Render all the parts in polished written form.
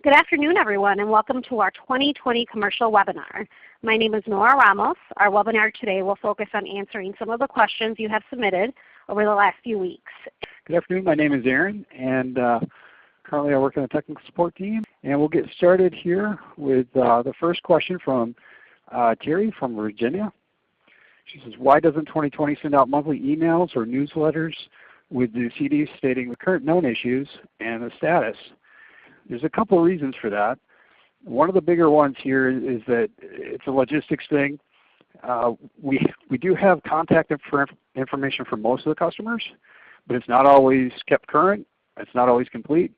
Good afternoon, everyone, and welcome to our 2020 commercial webinar. My name is Nora Ramos. Our webinar today will focus on answering some of the questions you have submitted over the last few weeks. Good afternoon. My name is Aaron, and currently I work on the technical support team. And we'll get started here with the first question from Terry from Virginia. She says, why doesn't 2020 send out monthly emails or newsletters with the CDs stating the current known issues and the status? There's a couple of reasons for that. One of the bigger ones here is that it's a logistics thing. We do have contact information for most of the customers, but it's not always kept current. It's not always complete.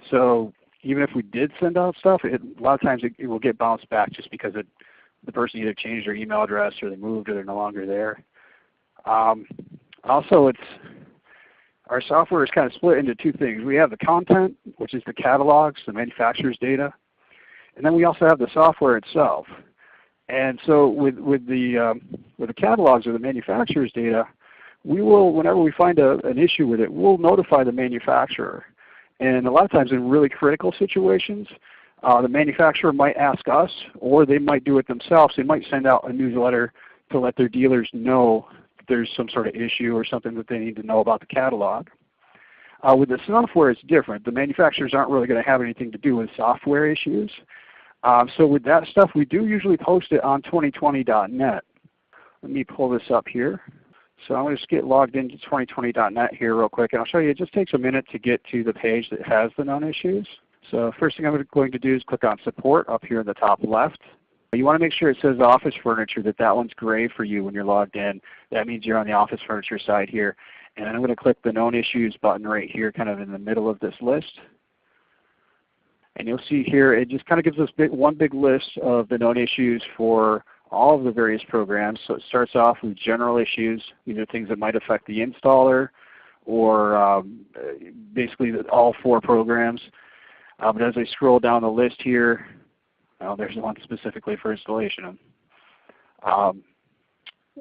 So even if we did send out stuff, a lot of times it will get bounced back just because the person either changed their email address or they moved or they're no longer there. Also, our software is kind of split into two things. We have the content, which is the catalogs, the manufacturer's data, and then we also have the software itself. And so with the catalogs or the manufacturer's data, we will, whenever we find an issue with it, we'll notify the manufacturer. And a lot of times in really critical situations, the manufacturer might ask us, or they might do it themselves. They might send out a newsletter to let their dealers know there's some sort of issue or something that they need to know about the catalog. With the software it's different. The manufacturers aren't really going to have anything to do with software issues. So with that stuff we do usually post it on 2020.net. Let me pull this up here. So I'm going to just get logged into 2020.net here real quick, and I'll show you it just takes a minute to get to the page that has the known issues. So first thing I'm going to do is click on support up here in the top left. You want to make sure it says office furniture, that one's gray for you when you're logged in. That means you're on the office furniture side here. And then I'm going to click the known issues button right here kind of in the middle of this list. And you'll see here it just kind of gives us one big list of the known issues for all of the various programs. So it starts off with general issues, these are things that might affect the installer or basically all 4 programs. But as I scroll down the list here, there's one specifically for installation.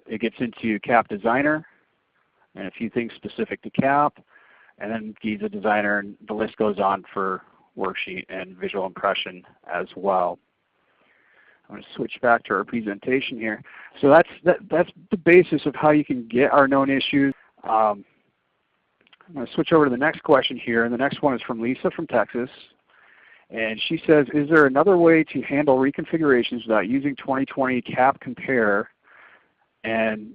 It gets into CAP Designer and a few things specific to CAP, and then Giza Designer, and the list goes on for Worksheet and Visual Impression as well. I'm going to switch back to our presentation here. So that's the basis of how you can get our known issues. I'm going to switch over to the next question here, and the next one is from Lisa from Texas. And she says, is there another way to handle reconfigurations without using 2020 CAP Compare? And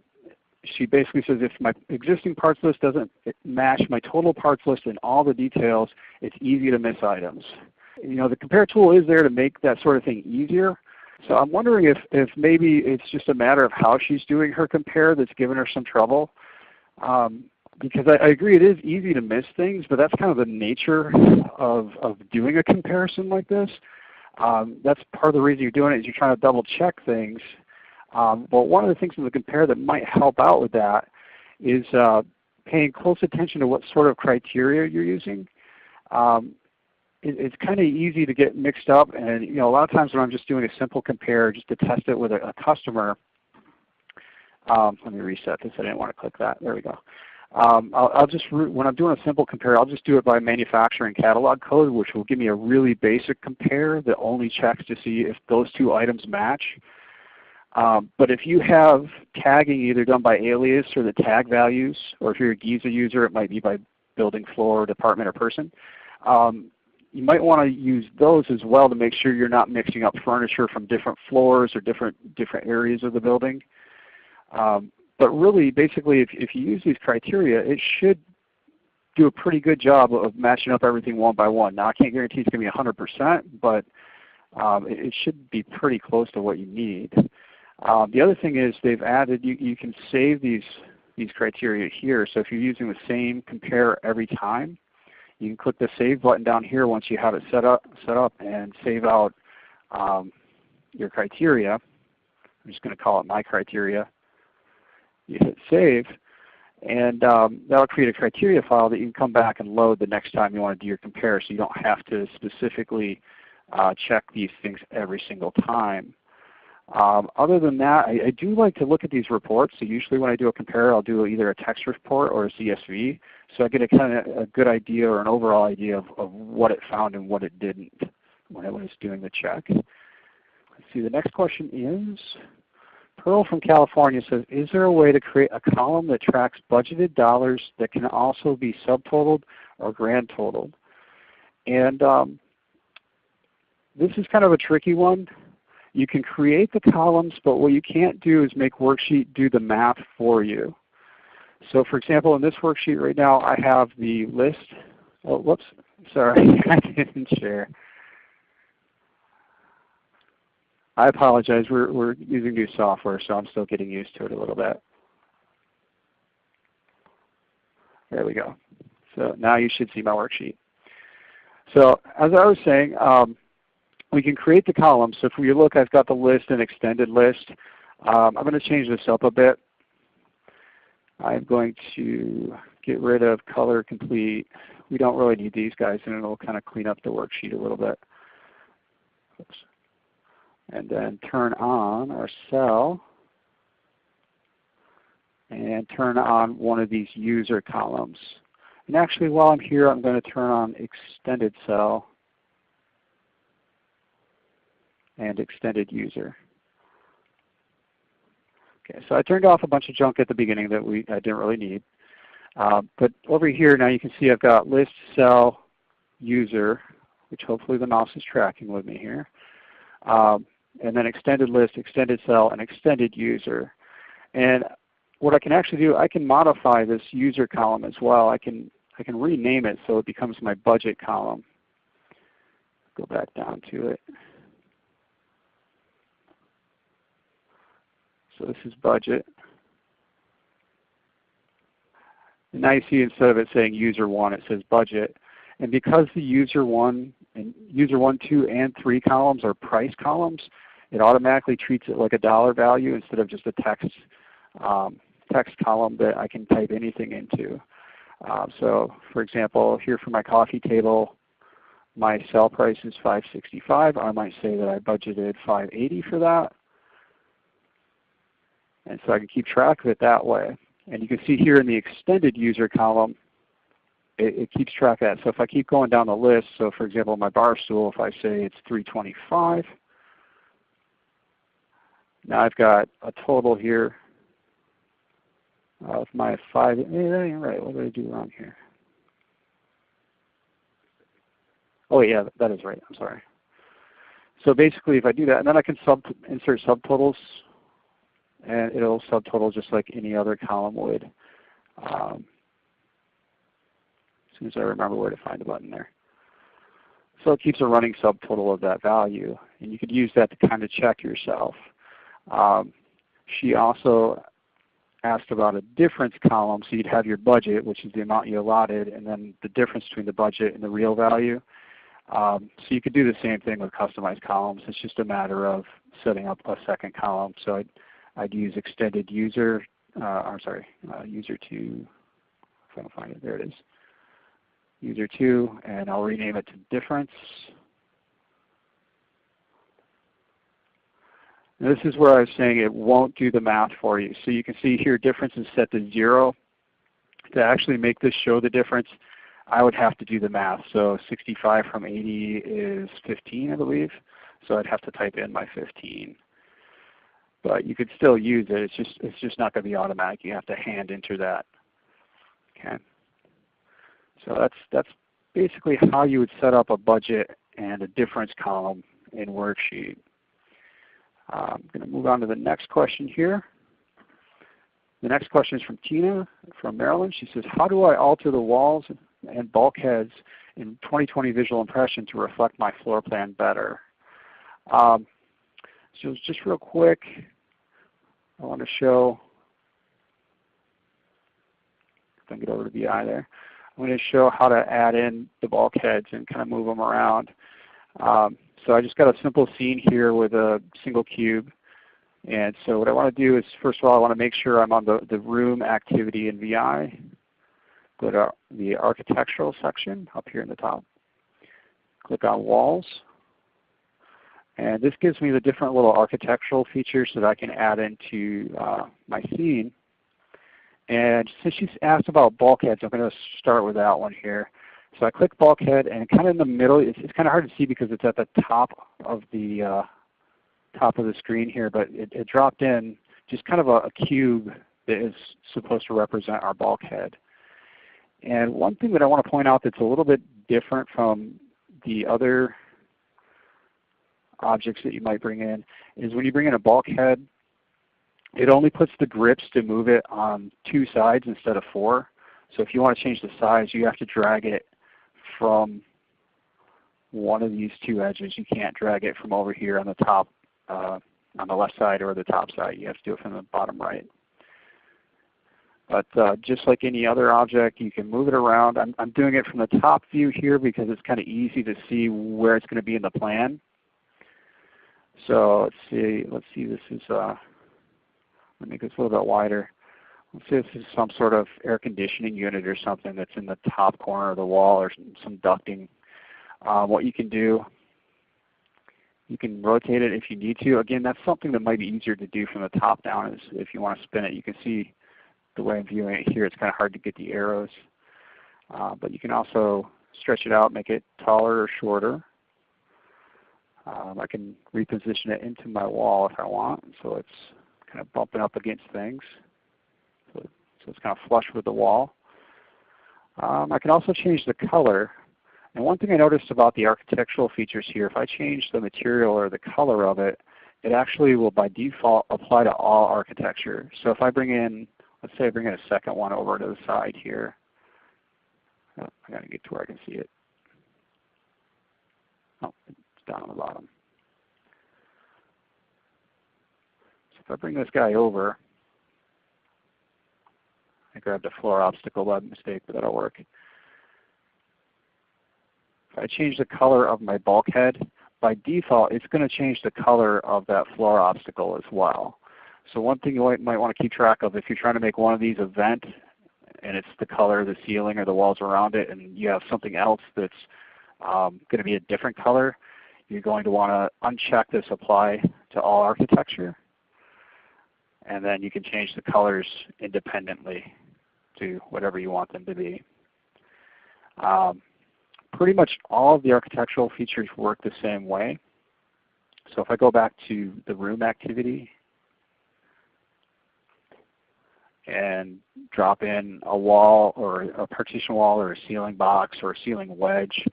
she basically says, if my existing parts list doesn't match my total parts list in all the details, it's easy to miss items. The Compare tool is there to make that sort of thing easier. So I'm wondering if maybe it's just a matter of how she's doing her Compare that's given her some trouble. Because I agree it is easy to miss things, but that's kind of the nature of doing a comparison like this. That's part of the reason you're doing it is you're trying to double check things. But one of the things in the Compare that might help out with that is paying close attention to what sort of criteria you're using. It's kind of easy to get mixed up, and a lot of times when I'm just doing a simple Compare just to test it with a customer, let me reset this. I didn't want to click that. There we go. When I'm doing a simple Compare, I'll just do it by manufacturer and catalog code, which will give me a really basic Compare that only checks to see if those 2 items match. But if you have tagging either done by alias or the tag values, or if you're a Giza user, it might be by building, floor, department, or person, you might want to use those as well to make sure you're not mixing up furniture from different floors or different areas of the building. But really, basically, if you use these criteria, it should do a pretty good job of matching up everything one by one. Now, I can't guarantee it's going to be 100%, but it should be pretty close to what you need. The other thing is they've added, you can save these criteria here. So if you're using the same Compare every time, you can click the Save button down here once you have it set up and save out your criteria. I'm just going to call it My Criteria. You hit Save, and that'll create a criteria file that you can come back and load the next time you want to do your Compare, so you don't have to specifically check these things every single time. Other than that, I do like to look at these reports. So usually when I do a Compare, I'll do either a text report or a CSV, so I get a kind of a good idea or an overall idea of what it found and what it didn't, when I was doing the check. Let's see, the next question is, Pearl from California says, is there a way to create a column that tracks budgeted dollars that can also be subtotaled or grand totaled? And this is kind of a tricky one. You can create the columns, but what you can't do is make Worksheet do the math for you. So for example, in this worksheet right now, I have the list. Oh, whoops, sorry, I didn't share. I apologize. We're using new software, so I'm still getting used to it a little bit. There we go. So now you should see my worksheet. So as I was saying, we can create the columns. So if we look, I've got the list and extended list. I'm going to change this up a bit. I'm going to get rid of color complete. We don't really need these guys, and it will kind of clean up the worksheet a little bit. Oops. And then turn on our cell and turn on one of these user columns. And actually, while I'm here, I'm going to turn on extended cell and extended user. Okay, so I turned off a bunch of junk at the beginning that I didn't really need. But over here now you can see I've got list, cell, user, which hopefully the mouse is tracking with me here. And then extended list, extended cell, and extended user. And what I can actually do, I can modify this user column as well. I can rename it so it becomes my budget column. Go back down to it. So this is budget. And now you see instead of it saying user 1, it says budget. And because the user 1, 2, and 3 columns are price columns, it automatically treats it like a dollar value instead of just a text column that I can type anything into. So for example, here for my coffee table, my sell price is $5.65. I might say that I budgeted $5.80 for that. And so I can keep track of it that way. And you can see here in the extended user column, it keeps track of that. So if I keep going down the list, so for example, my bar stool, if I say it's $3.25, now I've got a total here of my 5. That ain't right. What did I do wrong here? Oh yeah, that is right. I'm sorry. So basically, if I do that, and then I can insert subtotals, and it'll subtotal just like any other column would. As soon as I remember where to find the button there. So it keeps a running subtotal of that value, and you could use that to kind of check yourself. She also asked about a difference column, so you'd have your budget, which is the amount you allotted, and then the difference between the budget and the real value. So you could do the same thing with customized columns. It's just a matter of setting up a second column. So I'd use extended user, user 2, if I can find it, there it is. User 2, and I'll rename it to difference. Now this is where I was saying it won't do the math for you. So you can see here difference is set to 0. To actually make this show the difference, I would have to do the math. So 65 from 80 is 15, I believe. So I'd have to type in my 15. But you could still use it. It's just not going to be automatic. You have to hand enter that. Okay. So that's basically how you would set up a budget and a difference column in Worksheet. I'm going to move on to the next question here. The next question is from Tina from Maryland. She says, how do I alter the walls and bulkheads in 2020 Visual Impression to reflect my floor plan better? So just real quick, I want to show, if I can get over to VI there, I'm going to show how to add in the bulkheads and kind of move them around. So I just got a simple scene here with a single cube. And so what I want to do is, first of all, I want to make sure I'm on the room activity in VI. Go to the architectural section up here in the top. Click on walls. And this gives me the different little architectural features that I can add into my scene. And since she's asked about bulkheads, I'm going to start with that one here. So I click bulkhead, and kind of in the middle, it's kind of hard to see because it's at the top of the screen here, but it dropped in just kind of a cube that is supposed to represent our bulkhead. And one thing that I want to point out that's a little bit different from the other objects that you might bring in is when you bring in a bulkhead, it only puts the grips to move it on 2 sides instead of 4. So if you want to change the size, you have to drag it from one of these 2 edges. You can't drag it from over here on the top, on the left side or the top side. You have to do it from the bottom right. But just like any other object, you can move it around. I'm doing it from the top view here because it's kind of easy to see where it's going to be in the plan. So let's see, this is, let me make this a little bit wider. Let's say this is some sort of air conditioning unit or something that's in the top corner of the wall, or some ducting. What you can do, you can rotate it if you need to. Again, that's something that might be easier to do from the top down. Is if you want to spin it, you can see the way I'm viewing it here, it's kind of hard to get the arrows. But you can also stretch it out, make it taller or shorter. I can reposition it into my wall if I want, so it's kind of bumping up against things. So it's kind of flush with the wall. I can also change the color. And one thing I noticed about the architectural features here, if I change the material or the color of it, it actually will by default apply to all architecture. So if I bring in, let's say I bring in a second one over to the side here. Oh, I got to get to where I can see it. Oh, it's down on the bottom. So if I bring this guy over, I grabbed a floor obstacle by mistake, but that'll work. If I change the color of my bulkhead, by default it's going to change the color of that floor obstacle as well. So one thing you might want to keep track of, if you're trying to make one of these a vent and it's the color of the ceiling or the walls around it, and you have something else that's going to be a different color, you're going to want to uncheck this apply to all architecture. And then you can change the colors independently to whatever you want them to be. Pretty much all of the architectural features work the same way. So if I go back to the room activity and drop in a wall or a partition wall or a ceiling box or a ceiling wedge,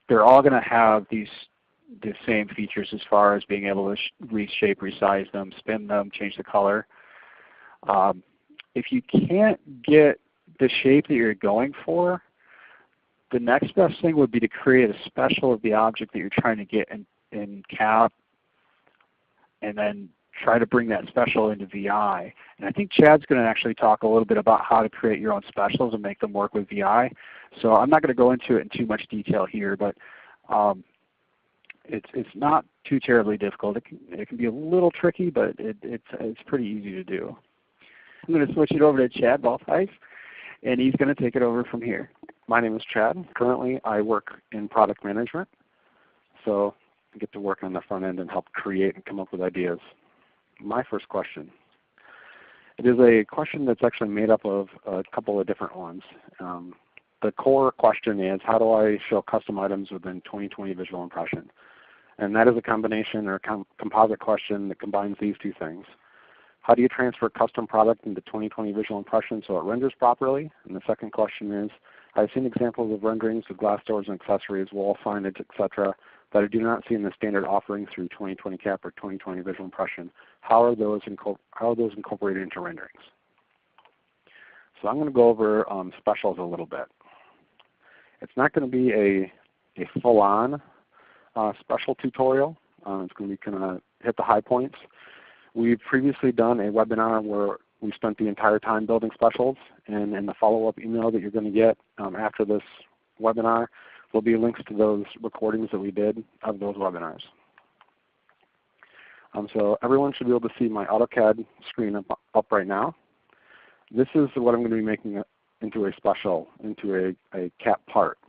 they're all going to have the same features as far as being able to reshape, resize them, spin them, change the color. If you can't get the shape that you're going for, the next best thing would be to create a special of the object that you're trying to get in CAD, and then try to bring that special into VI. And I think Chad's going to actually talk a little bit about how to create your own specials and make them work with VI. So I'm not going to go into it in too much detail here, but it's not too terribly difficult. It can be a little tricky, but it's pretty easy to do. I'm going to switch it over to Chad Bulthuis, and he's going to take it over from here. My name is Chad. Currently I work in product management, so I get to work on the front end and help create and come up with ideas. My first question. It is a question that's actually made up of a couple of different ones. The core question is, how do I show custom items within 2020 visual impression? And that is a combination or composite question that combines these 2 things. How do you transfer custom product into 2020 visual impression so it renders properly? And the second question is, I've seen examples of renderings with glass doors and accessories, wall signage, etc., that I do not see in the standard offering through 2020 CAP or 2020 visual impression. How are those incorporated into renderings? So I'm going to go over specials a little bit. It's not going to be a full-on special tutorial. It's going to be kind of hit the high points. We've previously done a webinar where we spent the entire time building specials, and in the follow-up email that you're going to get after this webinar will be links to those recordings that we did of those webinars. So everyone should be able to see my AutoCAD screen up right now. This is what I'm going to be making into a special, into a CAP part.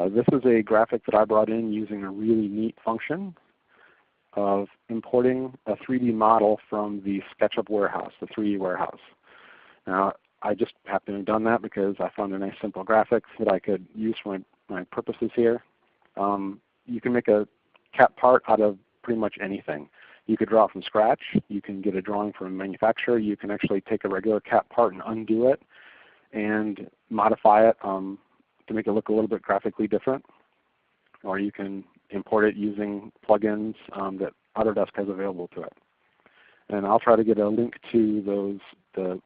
This is a graphic that I brought in using a really neat function of importing a 3D model from the SketchUp warehouse, the 3D warehouse. Now, I just happen to have done that because I found a nice simple graphic that I could use for my purposes here. You can make a cat part out of pretty much anything. You could draw it from scratch. You can get a drawing from a manufacturer. You can actually take a regular cat part and undo it and modify it to make it look a little bit graphically different. Or you can import it using plugins that Autodesk has available to it. And I'll try to get a link to those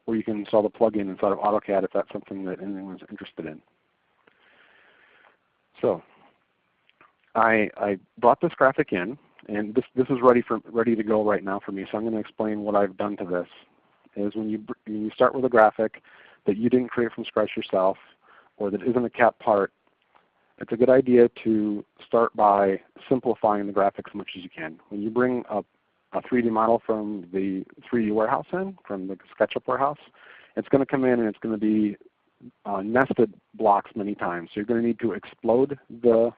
where you can install the plugin inside of AutoCAD if that's something that anyone's interested in. So I brought this graphic in, and this is ready to go right now for me. So I'm going to explain what I've done to this. Is when you start with a graphic that you didn't create from scratch yourself, or that isn't a cat part, it's a good idea to start by simplifying the graphic as much as you can. When you bring a 3D model from the 3D warehouse from the SketchUp warehouse, it's going to come in and it's going to be nested blocks many times. So you're going to need to explode the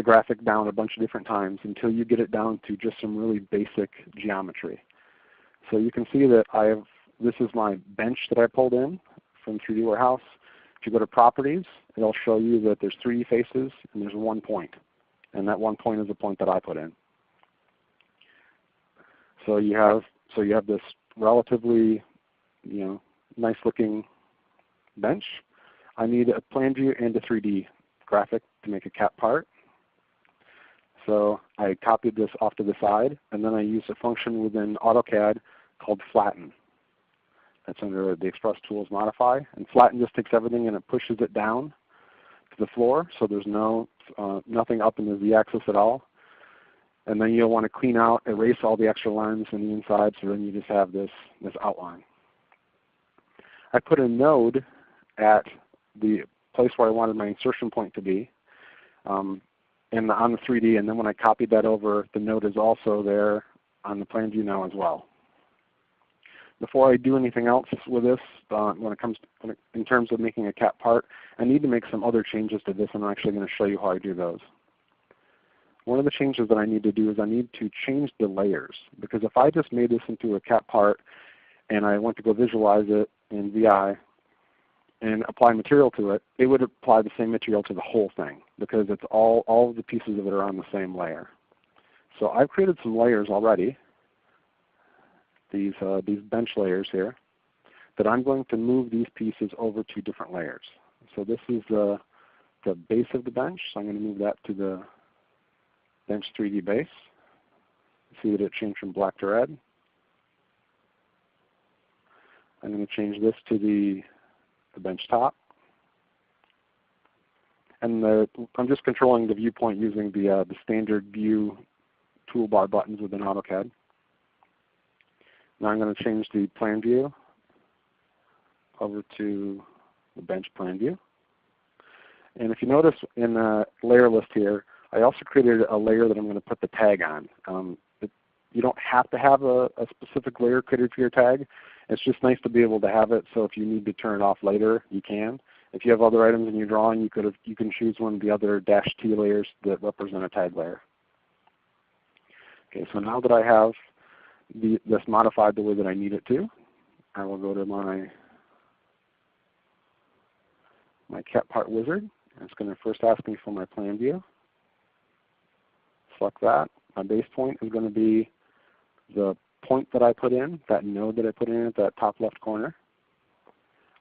graphic down a bunch of different times until you get it down to just some really basic geometry. So you can see that this is my bench that I pulled in from 3D warehouse. If you go to properties, it'll show you that there's 3D faces and there's one point. And that one point is the point that I put in. So you have this relatively nice looking bench. I need a plan view and a 3D graphic to make a cat part. So I copied this off to the side, and then I used a function within AutoCAD called flatten. That's under the Express Tools Modify. And flatten just takes everything and it pushes it down to the floor, so there's nothing up in the z-axis at all. And then you'll want to clean out, erase all the extra lines on the inside, so then you just have this outline. I put a node at the place where I wanted my insertion point to be on the 3D, and then when I copied that over, the node is also there on the plan view now as well. Before I do anything else with this, in terms of making a cat part, I need to make some other changes to this, and I'm actually going to show you how I do those. One of the changes that I need to do is I need to change the layers, because if I just made this into a cat part and I went to go visualize it in VI and apply material to it, it would apply the same material to the whole thing because it's all of the pieces of it are on the same layer. So I've created some layers already, these bench layers here, that I'm going to move these pieces over to different layers. So this is the base of the bench, so I'm going to move that to the bench 3D base. See that it changed from black to red. I'm going to change this to the bench top. And I'm just controlling the viewpoint using the standard view toolbar buttons within AutoCAD. Now I'm going to change the plan view over to the bench plan view. And if you notice in the layer list here, I also created a layer that I'm going to put the tag on. You don't have to have a specific layer created for your tag. It's just nice to be able to have it, so if you need to turn it off later, you can. If you have other items in your drawing, you can choose one of the other -T layers that represent a tag layer. Okay, so now that I have this modified the way that I need it to, I will go to my cat part wizard. It's going to first ask me for my plan view. Select that. My base point is going to be the point that I put in, that node that I put in at that top left corner.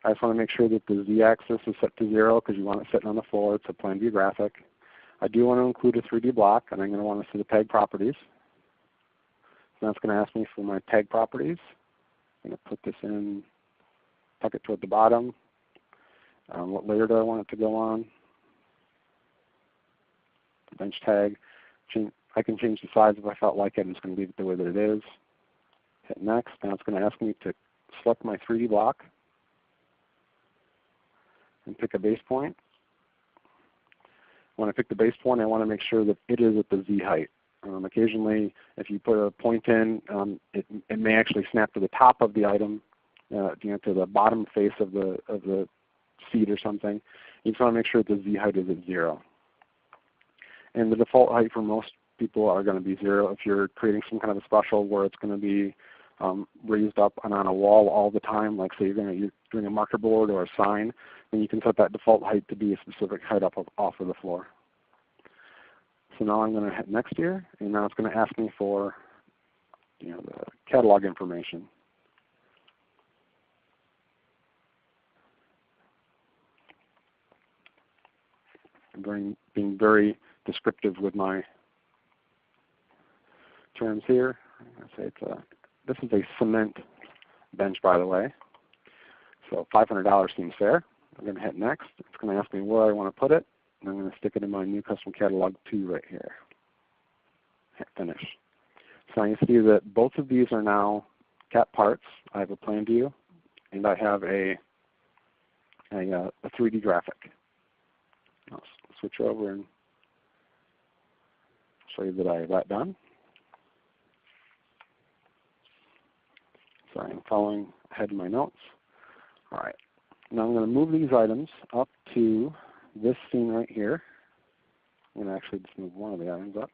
I just want to make sure that the z-axis is set to 0 because you want it sitting on the floor. It's a plan view graphic. I do want to include a 3D block, and I'm going to want to see the tag properties. So that's going to ask me for my tag properties. I'm going to put this in, tuck it toward the bottom. What layer do I want it to go on? Bench tag. I can change the size if I felt like it. I'm just going to leave it the way that it is. Hit next. Now it's going to ask me to select my 3D block and pick a base point. When I pick the base point, I want to make sure that it is at the Z height. Occasionally, if you put a point in, it may actually snap to the top of the item, to the bottom face of the seat or something. You just want to make sure that the Z height is at 0. And the default height for most people are going to be 0. If you're creating some kind of a special where it's going to be raised up and on a wall all the time, like say you're doing a marker board or a sign, then you can set that default height to be a specific height off of the floor. So now I'm going to hit next here, and now it's going to ask me for the catalog information. I'm being very descriptive with my terms here. I'm going to say this is a cement bench, by the way. So $500 seems fair. I'm going to hit next. It's going to ask me where I want to put it, and I'm going to stick it in my new custom catalog 2 right here. Hit finish. So you see that both of these are now cat parts. I have a plan view, and I have a 3D graphic. I'll switch over and show you that I have that done. Sorry, I'm following ahead in my notes. All right. Now I'm going to move these items up to this scene right here. I'm going to actually just move one of the items up.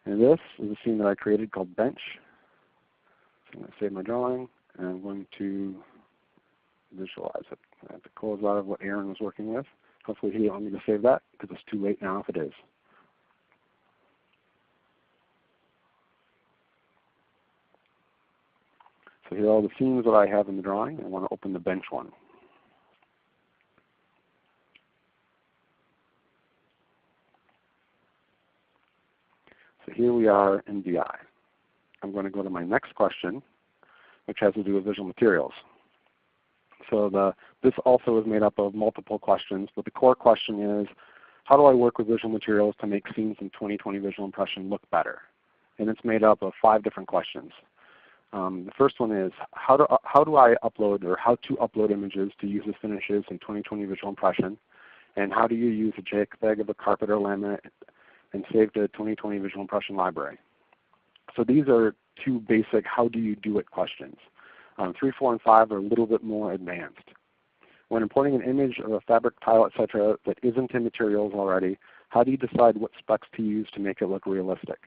And this is a scene that I created called bench. So I'm going to save my drawing, and I'm going to visualize it. I have to close out of what Aaron was working with. Hopefully he won't want me to save that, because it's too late now if it is. So here are all the scenes that I have in the drawing. I want to open the bench one. So here we are in VI. I'm going to go to my next question, which has to do with visual materials. So this also is made up of multiple questions, but the core question is, how do I work with visual materials to make scenes in 2020 visual impression look better? And it's made up of 5 different questions. The first one is, how do I upload, or how to upload images to use as finishes in 2020 visual impression? And how do you use a JPEG of a carpet or laminate and save to 2020 visual impression library? So these are 2 basic how do you do it questions. 3, 4, and 5 are a little bit more advanced. When importing an image of a fabric, tile, etc. that isn't in materials already, how do you decide what specs to use to make it look realistic?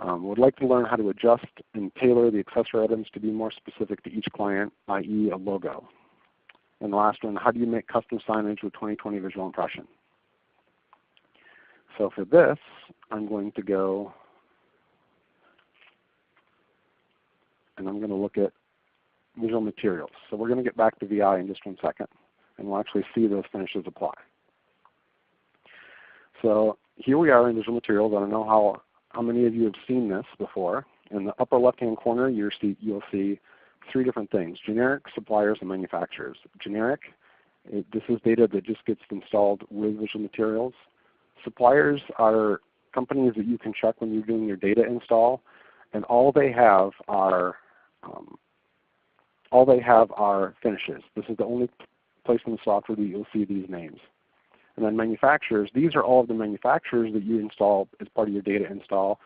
Would like to learn how to adjust and tailor the accessory items to be more specific to each client, i.e. a logo. And the last one, how do you make custom signage with 2020 visual impression? So for this, I'm going to go and I'm going to look at visual materials. So we're going to get back to VI in just one second, and we'll actually see those finishes apply. So here we are in visual materials. I don't know how many of you have seen this before. In the upper left-hand corner, you'll see 3 different things: generic, suppliers, and manufacturers. Generic, this is data that just gets installed with visual materials. Suppliers are companies that you can check when you're doing your data install, and all they have are finishes. This is the only place in the software that you'll see these names. And then manufacturers, these are all of the manufacturers that you install as part of your data install.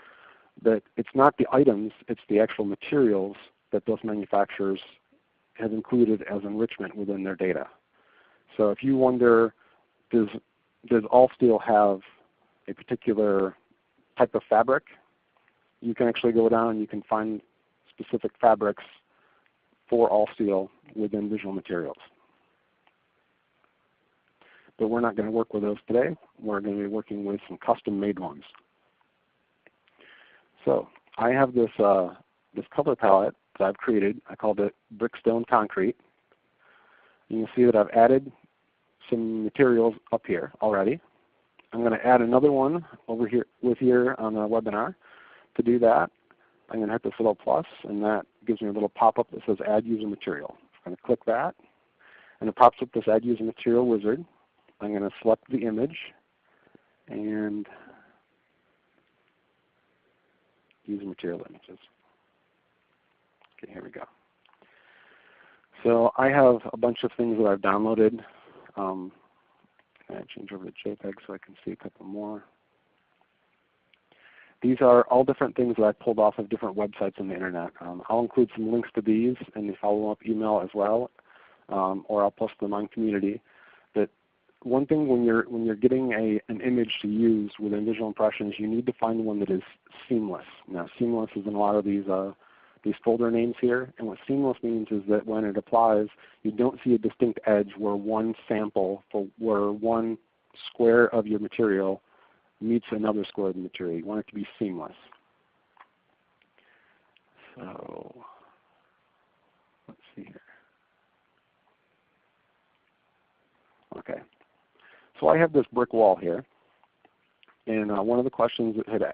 But it's not the items, it's the actual materials that those manufacturers have included as enrichment within their data. So if you wonder, does all steel have a particular type of fabric, you can actually go down and you can find specific fabrics for all steel within visual materials. But we're not going to work with those today. We're going to be working with some custom-made ones. So I have this color palette that I've created. I called it Brick, Stone, Concrete. You can see that I've added some materials up here already. I'm going to add another one over here on the webinar. To do that, I'm going to hit this little plus, and that gives me a little pop-up that says Add User Material. I'm going to click that, and it pops up this Add User Material wizard. I'm going to select the image and use material images. Okay, here we go. So I have a bunch of things that I've downloaded. I change over to JPEG so I can see a couple more. These are all different things that I pulled off of different websites on the internet. I'll include some links to these in the follow-up email as well, or I'll post them on community. But one thing when you're getting an image to use within visual impressions, you need to find one that is seamless. Now, seamless is in a lot of these these folder names here. And what seamless means is that when it applies, you don't see a distinct edge where one sample, where one square of your material meets another square of the material. You want it to be seamless. So let's see here. Okay. So I have this brick wall here. And one of the questions that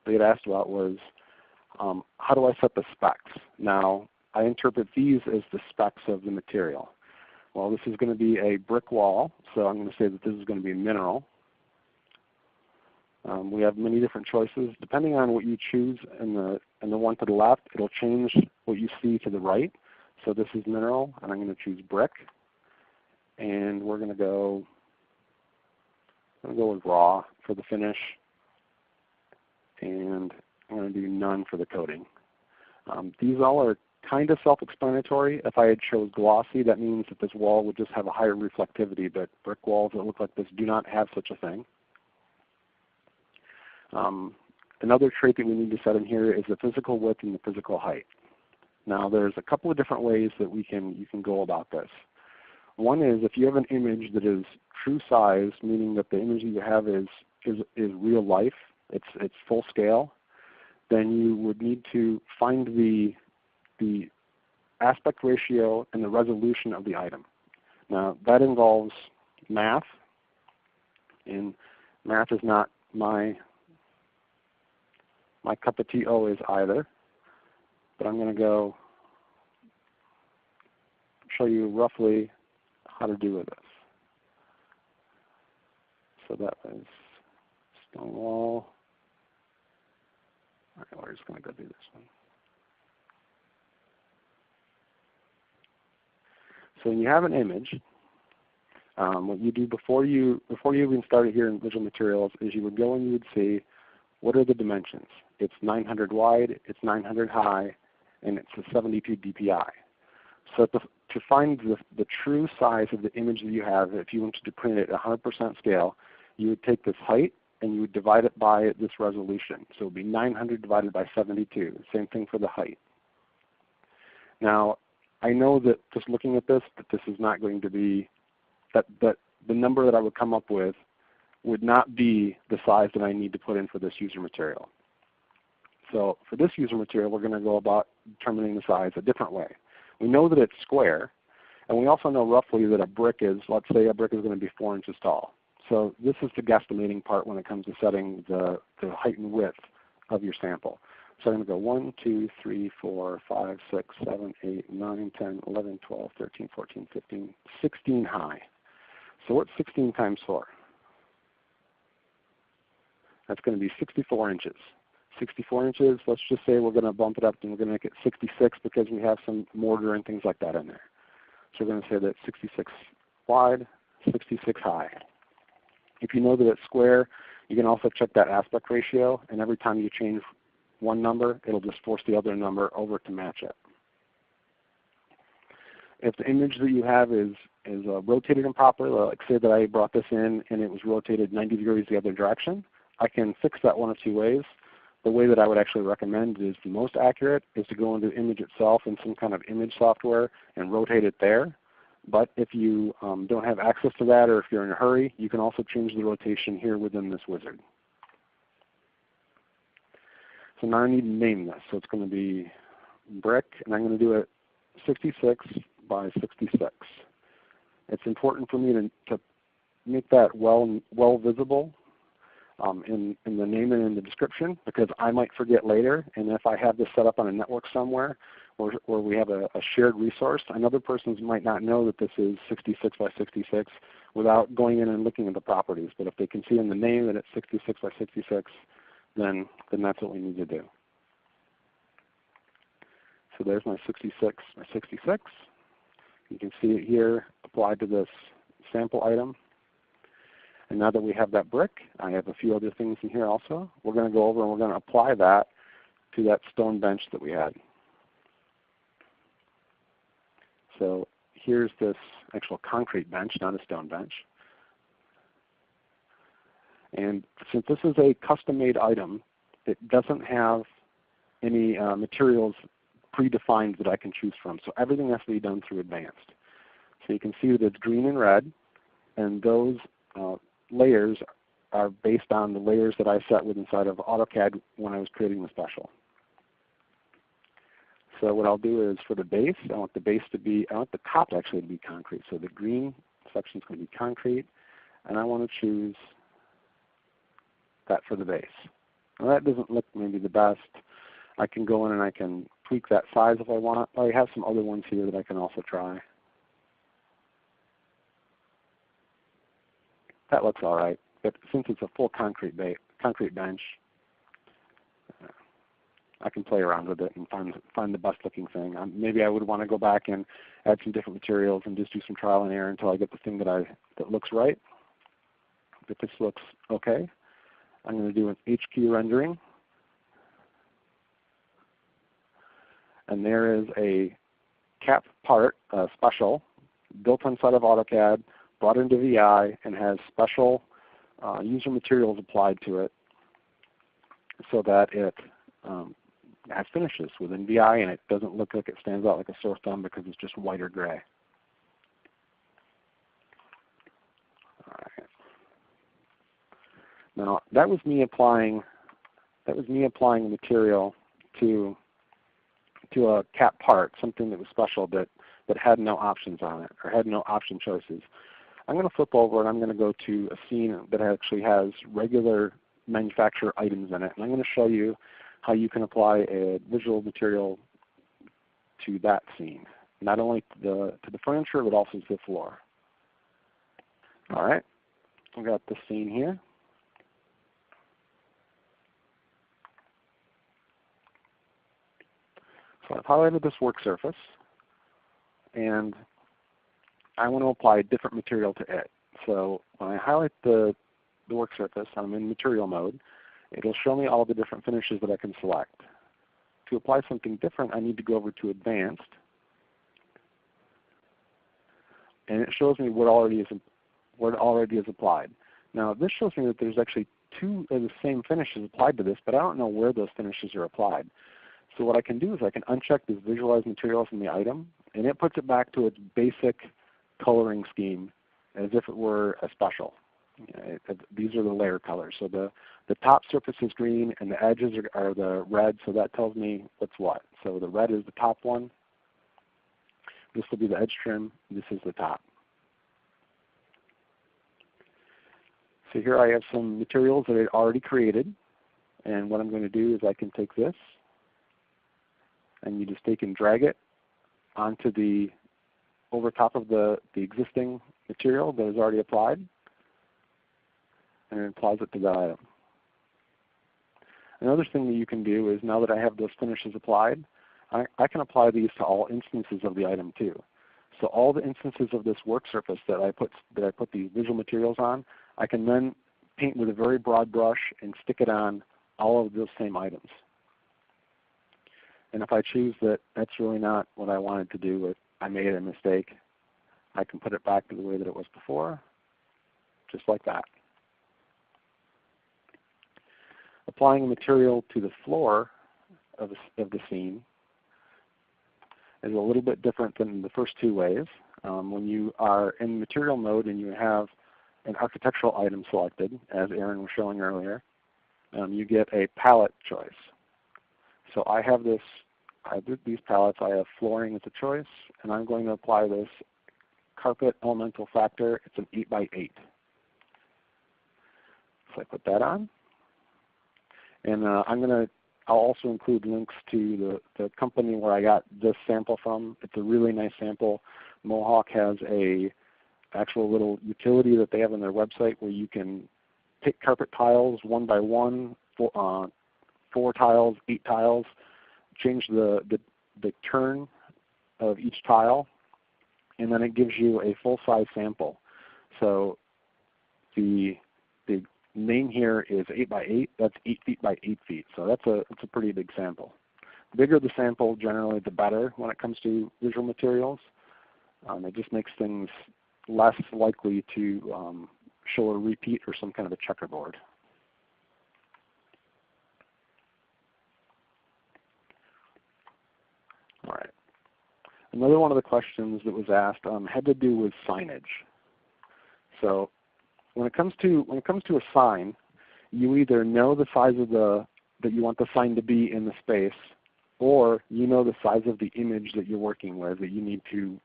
they had asked about was, how do I set the specs? Now, I interpret these as the specs of the material. Well, this is going to be a brick wall, so I'm going to say that this is going to be mineral. We have many different choices. Depending on what you choose in the one to the left, it'll change what you see to the right. So this is mineral, and I'm going to choose brick. And we're going to go with raw for the finish. And I'm going to do none for the coating. These all are kind of self-explanatory. If I had chose glossy, that means that this wall would just have a higher reflectivity, but brick walls that look like this do not have such a thing. Another trait that we need to set in here is the physical width and the physical height. Now there's a couple of different ways that you can go about this. One is if you have an image that is true size, meaning that the image that you have is real life, it's full scale, then you would need to find the aspect ratio and the resolution of the item. Now that involves math, and math is not my cup of tea always either, but I'm going to go show you roughly how to do with this. So that was stone wall. All right, we're just going to go do this one. So when you have an image, what you do before you even started here in visual materials is you would go and you would see what are the dimensions. It's 900 wide, it's 900 high, and it's a 72 dpi. So to find the true size of the image that you have, if you wanted to print it at 100% scale, you would take this height and you would divide it by this resolution. So it would be 900 divided by 72. Same thing for the height. Now, I know that just looking at this, that this is not going to be, that the number that I would come up with would not be the size that I need to put in for this user material. So for this user material, we're going to go about determining the size a different way. We know that it's square, and we also know roughly that a brick is, let's say a brick is going to be 4 inches tall. So this is the guesstimating part when it comes to setting the height and width of your sample. So I'm going to go 1, 2, 3, 4, 5, 6, 7, 8, 9, 10, 11, 12, 13, 14, 15, 16 high. So what's 16 times 4? That's going to be 64 inches. 64 inches, let's just say we're going to bump it up and we're going to make it 66 because we have some mortar and things like that in there. So we're going to say that 66 wide, 66 high. If you know that it's square, you can also check that aspect ratio, and every time you change one number, it'll just force the other number over to match it. If the image that you have is rotated improperly, like say that I brought this in and it was rotated 90 degrees the other direction, I can fix that one of two ways. The way that I would actually recommend is the most accurate is to go into the image itself in some kind of image software and rotate it there. But if you don't have access to that, or if you're in a hurry, you can also change the rotation here within this wizard. So now I need to name this. So it's going to be brick, and I'm going to do it 66 by 66. It's important for me to make that well visible in the name and in the description, because I might forget later, and if I have this set up on a network somewhere where we have a shared resource, another person might not know that this is 66 by 66 without going in and looking at the properties. But if they can see in the name that it's 66 by 66, then that's what we need to do. So there's my 66 by 66. You can see it here applied to this sample item. And now that we have that brick, I have a few other things in here also. We're going to go over and we're going to apply that to that stone bench that we had. So here's this actual concrete bench, not a stone bench. And since this is a custom-made item, it doesn't have any materials predefined that I can choose from. So everything has to be done through advanced. So you can see that it's green and red, and those layers are based on the layers that I set with inside of AutoCAD when I was creating the special. So what I'll do is for the base, I want the top actually to be concrete. So the green section is going to be concrete, and I want to choose that for the base. Now that doesn't look maybe the best. I can go in and I can tweak that size if I want. I have some other ones here that I can also try. That looks all right, but since it's a full concrete bench, I can play around with it and find the best looking thing. Maybe I would want to go back and add some different materials and just do some trial and error until I get the thing that looks right. But this looks okay. I'm going to do an HQ rendering. And there is a cap part, special, built inside of AutoCAD, brought into VI, and has special user materials applied to it so that it has finishes within VI, and it doesn't look like it stands out like a sore thumb because it's just white or gray. All right. Now that was me applying material to a cap part, something that was special that had no options on it or had no option choices. I'm going to flip over and I'm going to go to a scene that actually has regular manufacturer items in it, and I'm going to show you how you can apply a visual material to that scene, not only to the furniture but also to the floor. All right, I've got this scene here. So I've highlighted this work surface, and I want to apply a different material to it. So when I highlight the work surface, I'm in material mode. It'll show me all the different finishes that I can select. To apply something different, I need to go over to Advanced, and it shows me what already is applied. Now this shows me that there's actually two of the same finishes applied to this, but I don't know where those finishes are applied. So what I can do is I can uncheck this Visualize Materials in the item, and it puts it back to its basic coloring scheme as if it were a special. These are the layer colors. So the top surface is green and the edges are the red, so that tells me what's what. So the red is the top one. This will be the edge trim. This is the top. So here I have some materials that I already created, and what I'm going to do is I can take this and you just take and drag it onto over top of the existing material that is already applied, and it applies it to that item. Another thing that you can do is, now that I have those finishes applied, I can apply these to all instances of the item too. So all the instances of this work surface that I put these visual materials on, I can then paint with a very broad brush and stick it on all of those same items. And if I choose that that's really not what I wanted to do, I made a mistake, I can put it back to the way that it was before, just like that. Applying a material to the floor of the scene is a little bit different than the first two ways. When you are in material mode and you have an architectural item selected, as Aaron was showing earlier, you get a palette choice. So I have these palettes. I have flooring as a choice, and I'm going to apply this carpet elemental factor. It's an 8x8. So I put that on. And I'll also include links to the company where I got this sample from. It's a really nice sample. Mohawk has a actual little utility that they have on their website where you can pick carpet tiles one by one, 4 tiles, 8 tiles, change the turn of each tile, and then it gives you a full-size sample. So the name here is 8x8. That's 8 feet by 8 feet. So that's a pretty big sample. The bigger the sample, generally the better when it comes to visual materials. It just makes things less likely to show a repeat or some kind of a checkerboard. Another one of the questions that was asked had to do with signage. So when it comes to a sign, you either know the size of that you want the sign to be in the space, or you know the size of the image that you're working with that you need to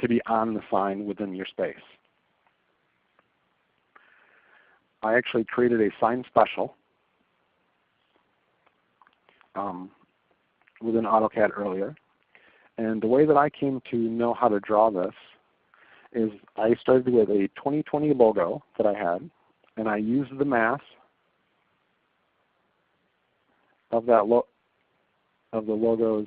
be on the sign within your space. I actually created a sign special within AutoCAD earlier. And the way that I came to know how to draw this is I started with a 2020 logo that I had, and I used the mass of that of the logos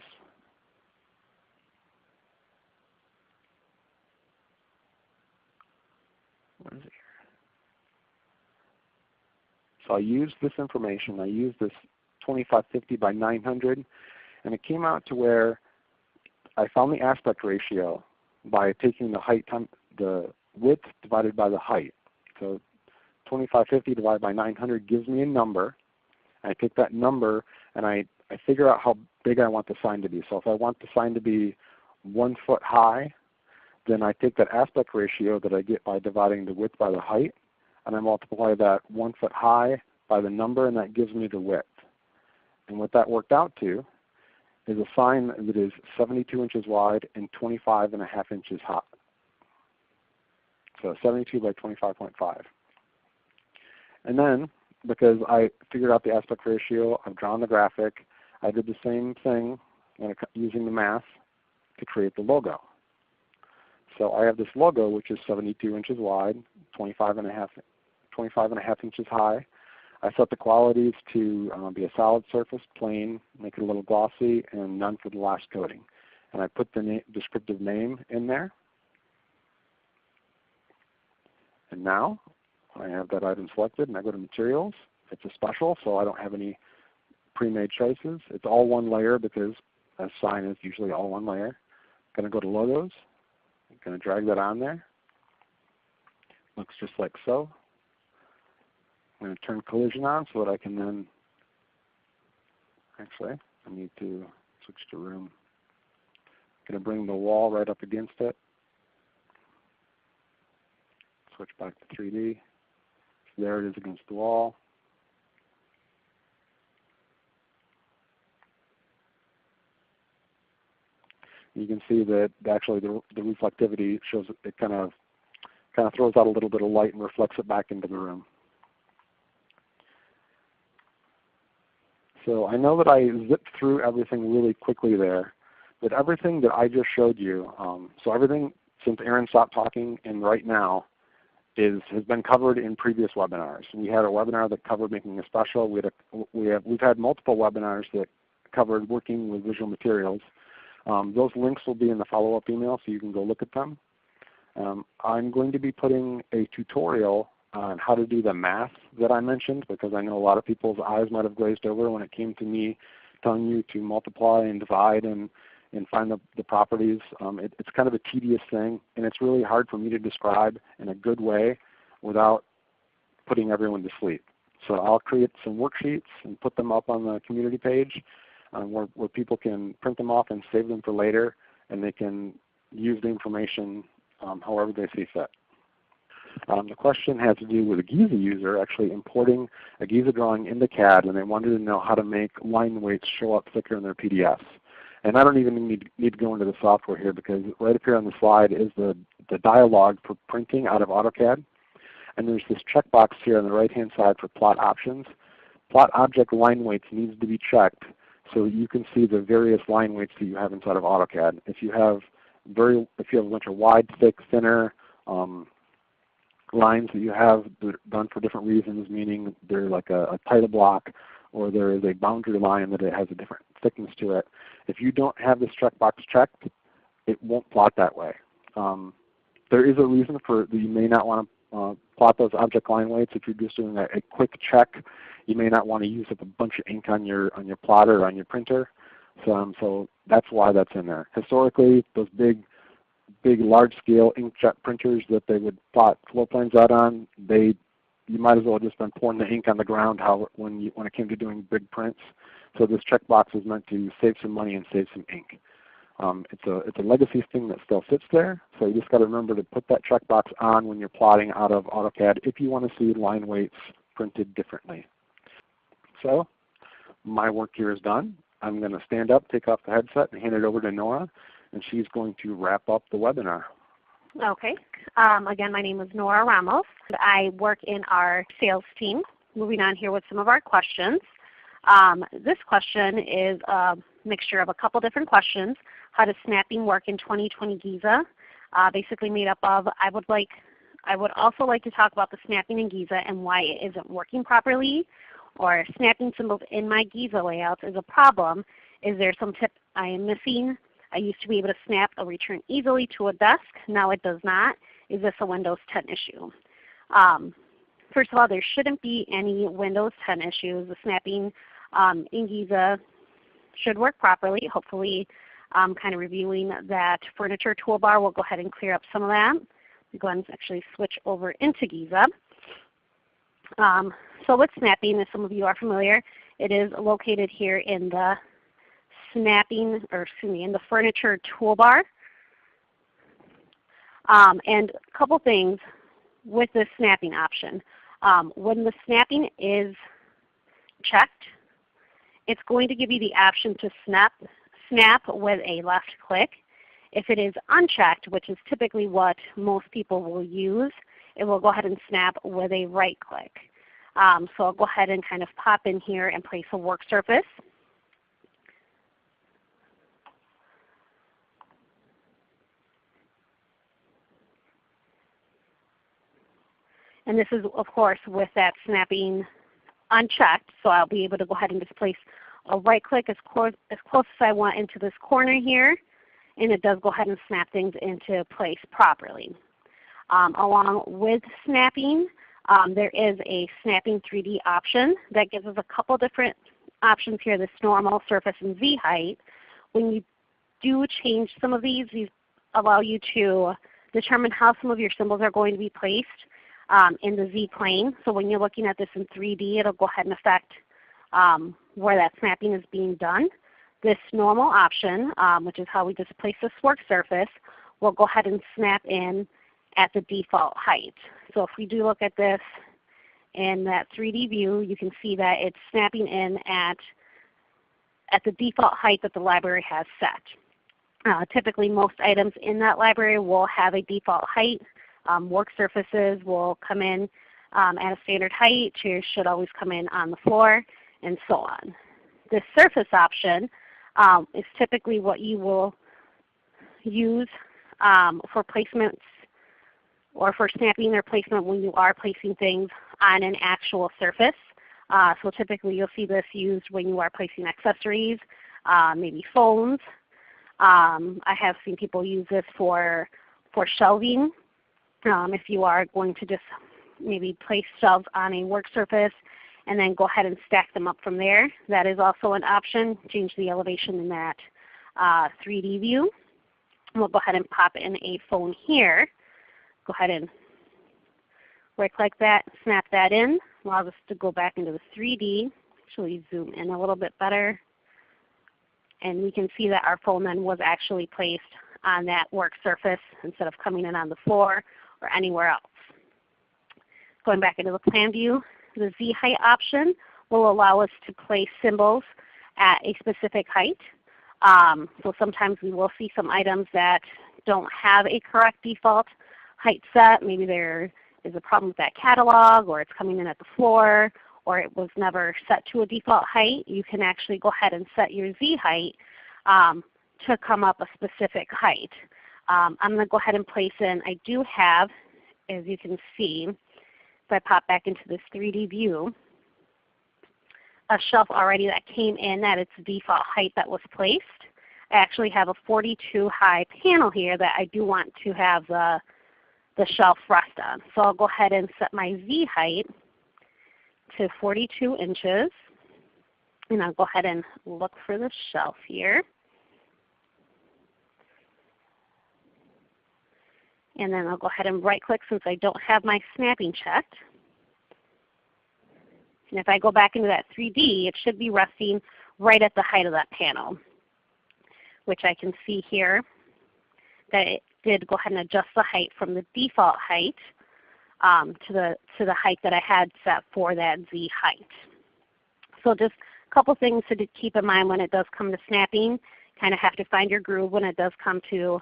where is it here? So I used this information. I used this 2550 by 900, and it came out to where I found the aspect ratio by taking the height the width divided by the height. So 2550 divided by 900 gives me a number. I take that number and I figure out how big I want the sign to be. So if I want the sign to be 1 foot high, then I take that aspect ratio that I get by dividing the width by the height, and I multiply that 1 foot high by the number, and that gives me the width. And what that worked out to is a sign that is 72 inches wide and 25.5 inches high. So 72 by 25.5. And then, because I figured out the aspect ratio, I've drawn the graphic, I did the same thing using the math to create the logo. So I have this logo which is 72 inches wide, 25.5 inches high. I set the qualities to be a solid surface, plain, make it a little glossy, and none for the last coating. And I put the descriptive name in there. And now I have that item selected, and I go to Materials. It's a special, so I don't have any pre-made choices. It's all one layer because a sign is usually all one layer. I'm going to go to Logos. I'm going to drag that on there. Looks just like so. I'm going to turn collision on so that I can then, actually, I need to switch to room. I'm going to bring the wall right up against it. Switch back to 3D. So there it is against the wall. You can see that actually the reflectivity shows it kind of throws out a little bit of light and reflects it back into the room. So I know that I zipped through everything really quickly there, but everything that I just showed you, so everything since Aaron stopped talking and right now has been covered in previous webinars. We had a webinar that covered making a special. We've had multiple webinars that covered working with visual materials. Those links will be in the follow-up email, so you can go look at them. I'm going to be putting a tutorial on how to do the math that I mentioned, because I know a lot of people's eyes might have glazed over when it came to me telling you to multiply and divide and find the properties. It's kind of a tedious thing, and it's really hard for me to describe in a good way without putting everyone to sleep. So I'll create some worksheets and put them up on the community page where people can print them off and save them for later, and they can use the information however they see fit. The question has to do with a Giza user actually importing a Giza drawing into CAD, and they wanted to know how to make line weights show up thicker in their PDFs. And I don't even need to go into the software here, because right up here on the slide is the dialog for printing out of AutoCAD. And there's this checkbox here on the right-hand side for plot options. Plot object line weights needs to be checked so that you can see the various line weights that you have inside of AutoCAD. If you have a bunch of wide, thick, thinner lines that you have done for different reasons, meaning they're like a title block, or there is a boundary line that it has a different thickness to it. If you don't have this checkbox checked, it won't plot that way. There is a reason for that you may not want to plot those object line weights. If you're just doing a quick check, you may not want to use up a bunch of ink on your plotter or on your printer. So that's why that's in there. Historically, those big large-scale inkjet printers that they would plot floor plans out on, you might as well have just been pouring the ink on the ground when it came to doing big prints. So this checkbox is meant to save some money and save some ink. It's a legacy thing that still sits there, so you just got to remember to put that checkbox on when you're plotting out of AutoCAD if you want to see line weights printed differently. So my work here is done. I'm going to stand up, take off the headset, and hand it over to Nora, and she's going to wrap up the webinar. Okay. Again, my name is Nora Ramos. I work in our sales team. Moving on here with some of our questions. This question is a mixture of a couple different questions. How does snapping work in 2020 Giza? Basically made up of, I would also like to talk about the snapping in Giza and why it isn't working properly, or snapping symbols in my Giza layouts is a problem. Is there some tip I am missing? I used to be able to snap a return easily to a desk. Now it does not. Is this a Windows 10 issue? First of all, there shouldn't be any Windows 10 issues. The snapping in Giza should work properly. Hopefully, kind of reviewing that furniture toolbar will go ahead and clear up some of that. Go ahead and actually switch over into Giza. So with snapping, as some of you are familiar, it is located here in the snapping, or excuse me, in the furniture toolbar. And a couple things with this snapping option. When the snapping is checked, it's going to give you the option to snap with a left click. If it is unchecked, which is typically what most people will use, it will go ahead and snap with a right click. So I'll go ahead and kind of pop in here and place a work surface. And this is, of course, with that snapping unchecked, so I'll be able to go ahead and just place a right click as close as I want into this corner here, and it does go ahead and snap things into place properly. Along with snapping, there is a snapping 3D option that gives us a couple different options here, this normal, surface, and Z height. When you do change some of these allow you to determine how some of your symbols are going to be placed in the Z plane. So when you're looking at this in 3D, it'll go ahead and affect where that snapping is being done. This normal option, which is how we just place this work surface, will go ahead and snap in at the default height. So if we do look at this in that 3D view, you can see that it's snapping in at the default height that the library has set. Typically most items in that library will have a default height. Work surfaces will come in at a standard height. Chairs should always come in on the floor, and so on. This surface option is typically what you will use for placements or for snapping or placement when you are placing things on an actual surface. So typically you'll see this used when you are placing accessories, maybe phones. I have seen people use this for shelving. If you are going to just maybe place shelves on a work surface and then go ahead and stack them up from there, that is also an option. Change the elevation in that 3D view. We'll go ahead and pop in a phone here. Go ahead and right click that, snap that in. Allows us to go back into the 3D. Actually zoom in a little bit better. And we can see that our phone then was actually placed on that work surface instead of coming in on the floor or anywhere else. Going back into the plan view, the Z height option will allow us to place symbols at a specific height. So sometimes we will see some items that don't have a correct default height set. Maybe there is a problem with that catalog, or it's coming in at the floor, or it was never set to a default height. You can actually go ahead and set your Z height to come up a specific height. I'm going to go ahead and place in, I do have, as you can see, if I pop back into this 3D view, a shelf already that came in at its default height that was placed. I actually have a 42 high panel here that I do want to have the shelf rest on. So I'll go ahead and set my Z height to 42 inches. And I'll go ahead and look for the shelf here. And then I'll go ahead and right click since I don't have my snapping checked. And if I go back into that 3D, it should be resting right at the height of that panel, which I can see here that it did go ahead and adjust the height from the default height to the height that I had set for that Z height. So just a couple things to keep in mind when it does come to snapping. Kind of have to find your groove when it does come to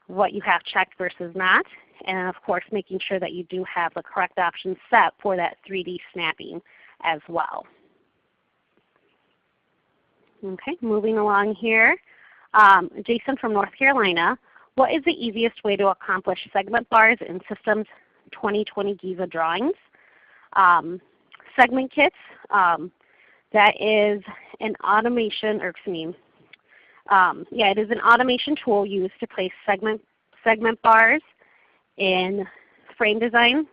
what you have checked versus not. And of course making sure that you do have the correct options set for that 3D snapping as well. Okay, moving along here. Jason from North Carolina, what is the easiest way to accomplish segment bars in Systems 2020 Giza drawings? Segment kits, that is an automation, or excuse me, it is an automation tool used to place segment bars in frame designs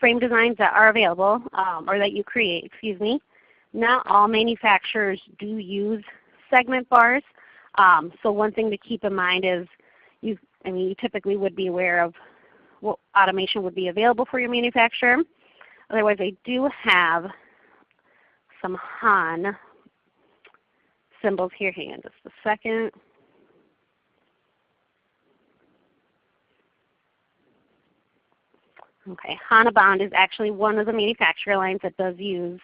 that are available, or that you create, excuse me. Not all manufacturers do use segment bars. So one thing to keep in mind is you typically would be aware of what automation would be available for your manufacturer. Otherwise, I do have some Han symbols here. Hang on just a second. Okay, Hanabond is actually one of the manufacturer lines that does use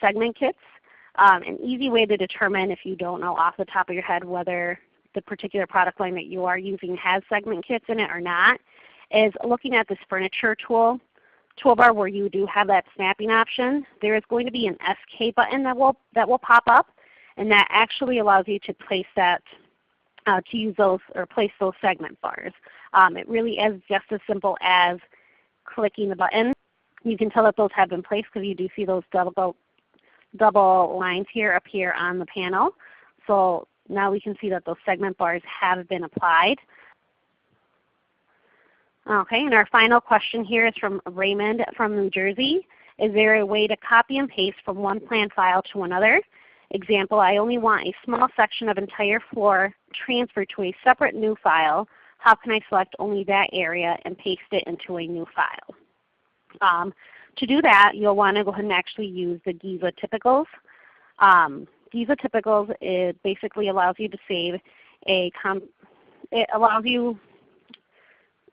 segment kits. An easy way to determine, if you don't know off the top of your head whether the particular product line that you are using has segment kits in it or not, is looking at this furniture toolbar where you do have that snapping option. There is going to be an SK button that will pop up, and that actually allows you to place that, to use those or place those segment bars. It really is just as simple as clicking the button. You can tell that those have been placed because you do see those double lines here appear on the panel. So now we can see that those segment bars have been applied. Okay, and our final question here is from Raymond from New Jersey. Is there a way to copy and paste from one plan file to another? Example, I only want a small section of entire floor transferred to a separate new file. How can I select only that area and paste it into a new file? To do that, you'll want to go ahead and actually use the Giza typicals. Giza typicals, it basically allows you to save it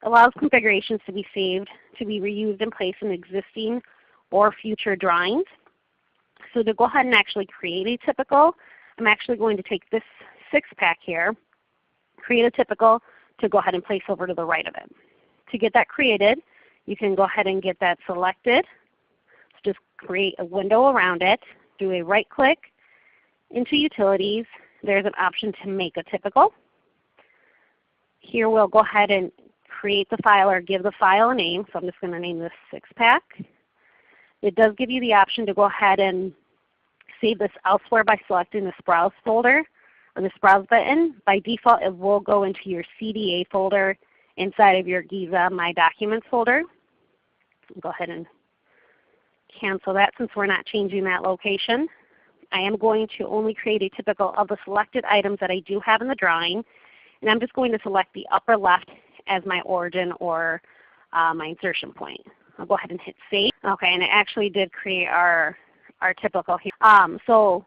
allows configurations to be saved, to be reused in place in existing or future drawings. So to go ahead and actually create a typical, I'm actually going to take this 6-pack here, create a typical to go ahead and place over to the right of it. To get that created, you can go ahead and get that selected. So just create a window around it, do a right click into Utilities. There's an option to make a typical. Here we'll go ahead and create the file or give the file a name. So I'm just going to name this 6-pack. It does give you the option to go ahead and save this elsewhere by selecting this Browse folder or this Browse button. By default, it will go into your CDA folder inside of your Giza My Documents folder. Go ahead and cancel that since we're not changing that location. I am going to only create a typical of the selected items that I do have in the drawing. And I'm just going to select the upper left as my origin or my insertion point. I'll go ahead and hit Save. Okay, and it actually did create our typical here. So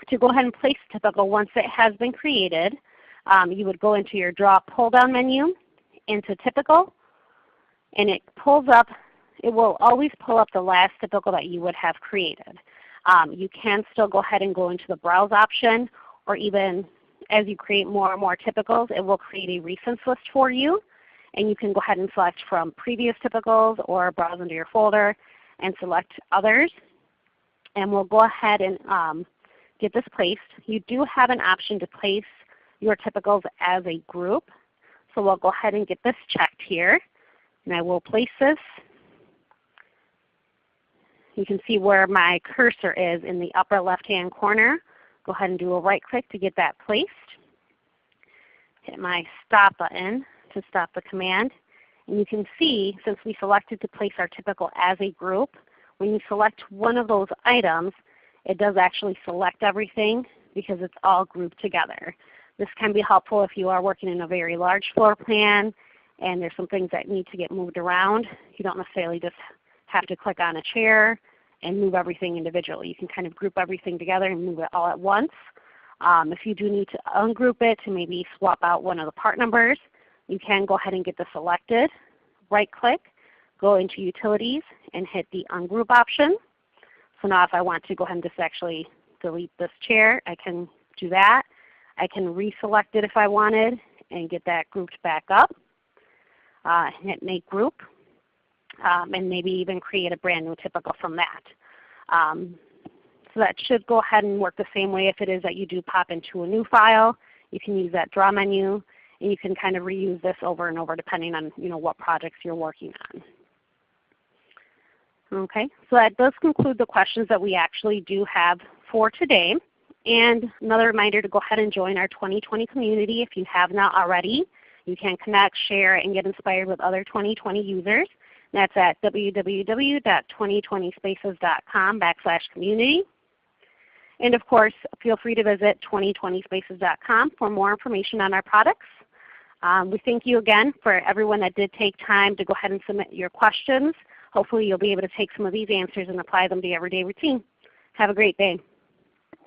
to go ahead and place typical, once it has been created, you would go into your Draw pull-down menu, into Typical, and it pulls up. It will always pull up the last typical that you would have created. You can still go ahead and go into the Browse option, or even as you create more and more typicals, it will create a recents list for you. And you can go ahead and select from previous typicals or browse into your folder and select others. And we'll go ahead and get this placed. You do have an option to place your typicals as a group. So we'll go ahead and get this checked here. And I will place this. You can see where my cursor is in the upper left-hand corner. Go ahead and do a right click to get that placed. Hit my Stop button to stop the command. And you can see, since we selected to place our typical as a group, when you select one of those items, it does actually select everything because it's all grouped together. This can be helpful if you are working in a very large floor plan and there's some things that need to get moved around. You don't necessarily just have to click on a chair and move everything individually. You can kind of group everything together and move it all at once. If you do need to ungroup it to maybe swap out one of the part numbers, you can go ahead and get this selected. Right click, go into Utilities, and hit the Ungroup option. So now if I want to go ahead and just actually delete this chair, I can do that. I can reselect it if I wanted and get that grouped back up. Hit Make Group, and maybe even create a brand new typical from that. So that should go ahead and work the same way if it is that you do pop into a new file. You can use that draw menu, and you can kind of reuse this over and over depending on what projects you're working on. Okay, so that does conclude the questions that we actually do have for today. And another reminder to go ahead and join our 2020 community if you have not already. You can connect, share, and get inspired with other 2020 users. That's at www.2020spaces.com/community. And of course, feel free to visit 2020spaces.com for more information on our products. We thank you again for everyone that did take time to go ahead and submit your questions. Hopefully you'll be able to take some of these answers and apply them to your everyday routine. Have a great day.